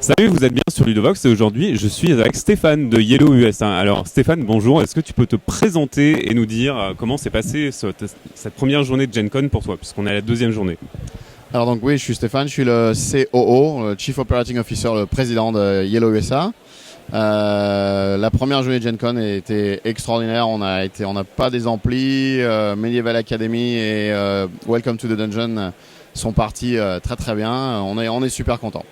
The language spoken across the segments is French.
Salut, vous êtes bien sur Ludovox et aujourd'hui je suis avec Stéphane de Yellow USA. Alors Stéphane, bonjour, est-ce que tu peux te présenter et nous dire comment s'est passée cette première journée de Gen Con pour toi, puisqu'on est à la deuxième journée? Alors donc oui, je suis Stéphane, je suis le COO, le Chief Operating Officer, le président de Yellow USA. La première journée de Gen Con a été extraordinaire, on n'a pas des amplis, Medieval Academy et Welcome to the Dungeon sont partis très très bien, on est super contents.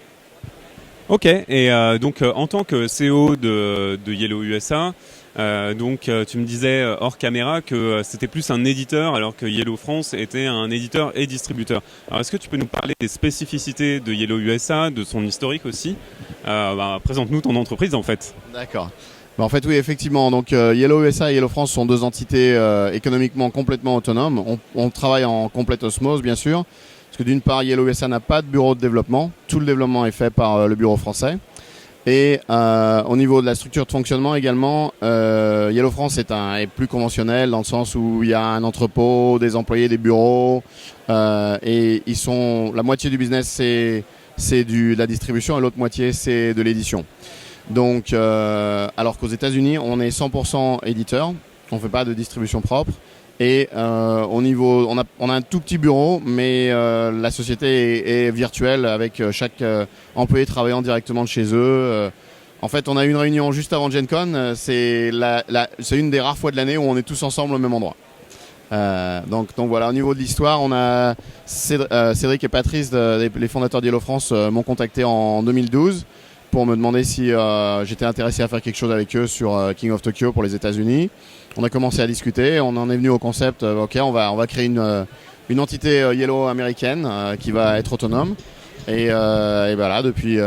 Ok, et donc en tant que CEO de Yellow USA, tu me disais hors caméra que c'était plus un éditeur alors que Yellow France était un éditeur et distributeur. Alors est-ce que tu peux nous parler des spécificités de Yellow USA, de son historique aussi? Présente-nous ton entreprise en fait. D'accord. En fait oui, effectivement, donc Yellow USA et Yellow France sont deux entités économiquement complètement autonomes. On travaille en complète osmose bien sûr. Parce que d'une part, Yellow USA n'a pas de bureau de développement. Tout le développement est fait par le bureau français. Et au niveau de la structure de fonctionnement également, Yellow France est plus conventionnel dans le sens où il y a un entrepôt, des employés, des bureaux. Et la moitié du business, c'est de la distribution et l'autre moitié, c'est de l'édition. Donc, alors qu'aux États-Unis, on est 100% éditeur. On ne fait pas de distribution propre. Et au niveau, on a un tout petit bureau, mais la société est virtuelle avec chaque employé travaillant directement de chez eux. En fait, on a eu une réunion juste avant Gen Con. C'est une des rares fois de l'année où on est tous ensemble au même endroit. Donc voilà, au niveau de l'histoire, on a Cédric et Patrice, les fondateurs d'Yellow France, m'ont contacté en 2012 pour me demander si j'étais intéressé à faire quelque chose avec eux sur King of Tokyo pour les États-Unis. On a commencé à discuter, on en est venu au concept, ok, on va créer une entité Yellow américaine qui va être autonome. Et voilà, depuis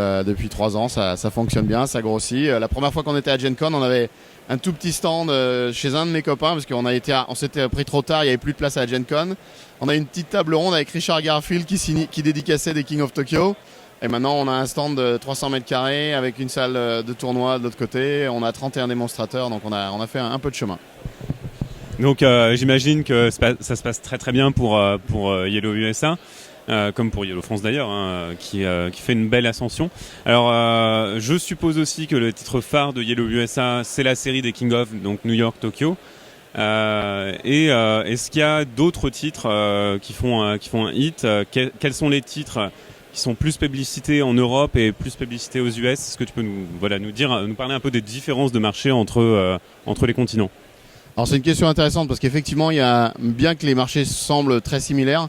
3 ans, ça fonctionne bien, ça grossit. La première fois qu'on était à Gen Con, on avait un tout petit stand chez un de mes copains parce qu'on s'était pris trop tard, il n'y avait plus de place à Gen Con. On a une petite table ronde avec Richard Garfield qui dédicaçait des King of Tokyo. Et maintenant, on a un stand de 300 mètres carrés avec une salle de tournoi de l'autre côté. On a 31 démonstrateurs, donc on a fait un peu de chemin. Donc j'imagine que ça se passe très très bien pour Yellow USA, comme pour Yellow France d'ailleurs, qui fait une belle ascension. Alors je suppose aussi que le titre phare de Yellow USA, c'est la série des King of, donc New York, Tokyo. Est-ce qu'il y a d'autres titres qui font un hit? Quels sont les titres qui sont plus publicités en Europe et plus publicités aux US? Est-ce que tu peux nous parler un peu des différences de marché entre les continents? Alors c'est une question intéressante parce qu'effectivement, bien que les marchés semblent très similaires,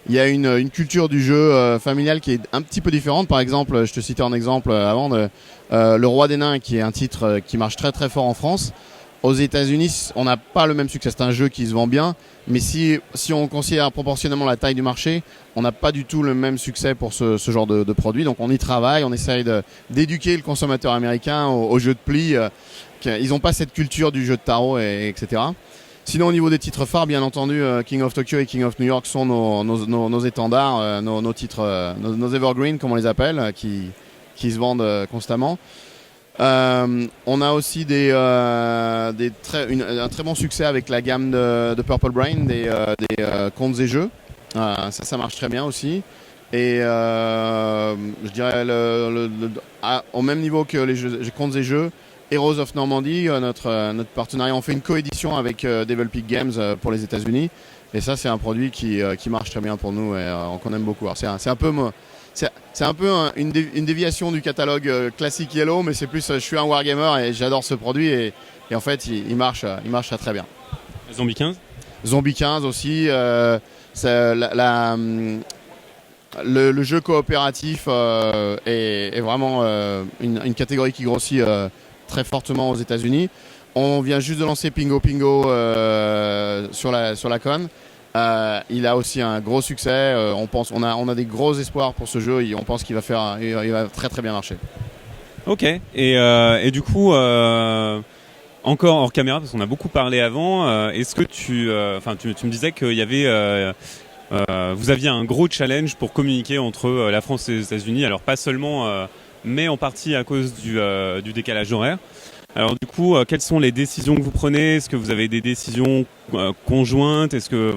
il y a une culture du jeu familial qui est un petit peu différente. Par exemple, je te citais en exemple avant Le Roi des Nains, qui est un titre qui marche très très fort en France. Aux États-Unis, on n'a pas le même succès. C'est un jeu qui se vend bien, mais si on considère proportionnellement la taille du marché, on n'a pas du tout le même succès pour ce genre de produit. Donc on y travaille, on essaye d'éduquer le consommateur américain au jeu de pli. Ils n'ont pas cette culture du jeu de tarot, etc. Sinon, au niveau des titres phares, bien entendu, King of Tokyo et King of New York sont nos étendards, nos titres, nos evergreen, comme on les appelle, qui se vendent constamment. On a aussi un très bon succès avec la gamme de Purple Brain, des contes et jeux. Ça marche très bien aussi. Et je dirais au même niveau que les contes et jeux, Heroes of Normandy, notre partenariat, on fait une coédition avec Devil Peak Games pour les États-Unis. Et ça, c'est un produit qui marche très bien pour nous et qu'on aime beaucoup. Alors, c'est un peu une déviation du catalogue classique Yellow, mais c'est plus je suis un wargamer et j'adore ce produit et en fait il marche très très bien. Zombie 15 Zombie 15 aussi. Le jeu coopératif est vraiment une catégorie qui grossit très fortement aux États-Unis. On vient juste de lancer Pingo Pingo sur la con. Il a aussi un gros succès. On a des gros espoirs pour ce jeu et on pense qu'il va très très bien marcher. Ok. Et du coup, encore hors caméra, parce qu'on a beaucoup parlé avant. Est-ce que tu me disais qu'il y avait vous aviez un gros challenge pour communiquer entre la France et les États-Unis. Alors pas seulement, mais en partie à cause du décalage horaire. Alors du coup, quelles sont les décisions que vous prenez? Est-ce que vous avez des décisions conjointes? Est-ce que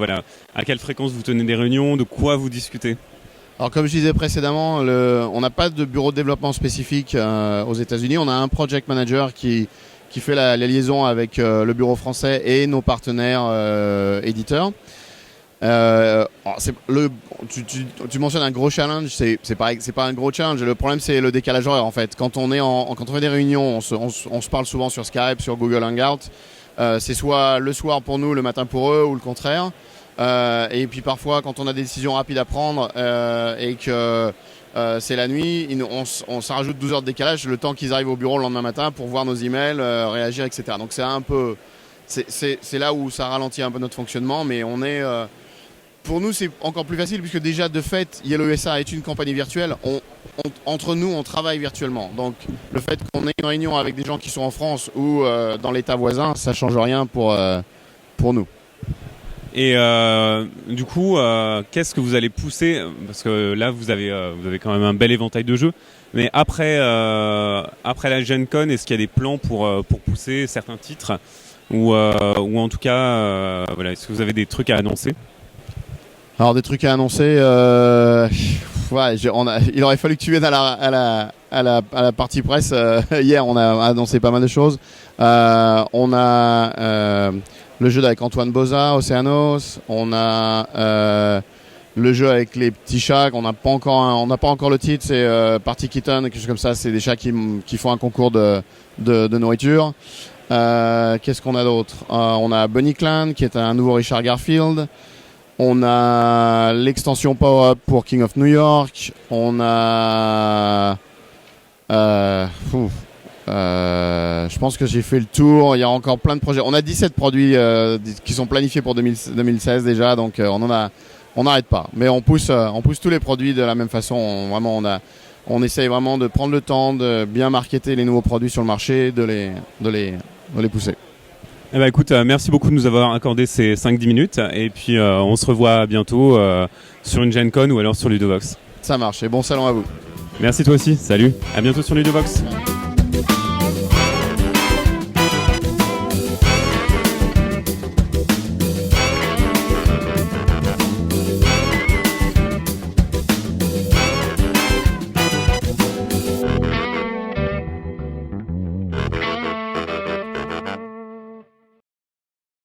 à quelle fréquence vous tenez des réunions? De quoi vous discutez? Alors comme je disais précédemment, on n'a pas de bureau de développement spécifique aux États-Unis. On a un project manager qui fait la liaison avec le bureau français et nos partenaires éditeurs. Tu mentionnes un gros challenge, c'est pas un gros challenge. Le problème c'est le décalage horaire en fait. Quand on fait des réunions, on se parle souvent sur Skype, sur Google Hangout. C'est soit le soir pour nous, le matin pour eux, ou le contraire. Et puis parfois, quand on a des décisions rapides à prendre et que c'est la nuit, on s'en rajoute 12 heures de décalage, le temps qu'ils arrivent au bureau le lendemain matin pour voir nos emails, réagir, etc. Donc c'est là où ça ralentit un peu notre fonctionnement, mais pour nous, c'est encore plus facile puisque déjà de fait, Yellow USA est une compagnie virtuelle. Entre nous, on travaille virtuellement. Donc le fait qu'on ait une réunion avec des gens qui sont en France ou dans l'État voisin, ça change rien pour nous. Et du coup, qu'est-ce que vous allez pousser? Parce que là, vous avez quand même un bel éventail de jeux. Mais après la Gen Con, est-ce qu'il y a des plans pour pousser certains titres ou en tout cas, voilà, est-ce que vous avez des trucs à annoncer? Alors des trucs à annoncer, ouais, il aurait fallu que tu viennes à la partie presse. Hier, on a annoncé pas mal de choses. On a le jeu avec Antoine Boza, Océanos. On a le jeu avec les petits chats. On n'a pas encore le titre. C'est Party Kitten, quelque chose comme ça. C'est des chats qui font un concours de nourriture. Qu'est-ce qu'on a d'autre? On a Bunny Clan, qui est un nouveau Richard Garfield. On a l'extension Power Up pour King of New York. On a... je pense que j'ai fait le tour. Il y a encore plein de projets. On a 17 produits qui sont planifiés pour 2016 déjà. Donc on n'arrête pas. Mais on pousse tous les produits de la même façon. On essaye vraiment de prendre le temps de bien marketer les nouveaux produits sur le marché, de les pousser. Eh ben écoute, merci beaucoup de nous avoir accordé ces 5-10 minutes et puis on se revoit bientôt sur une Gen Con ou alors sur Ludovox. Ça marche et bon salon à vous. Merci toi aussi, salut, à bientôt sur Ludovox.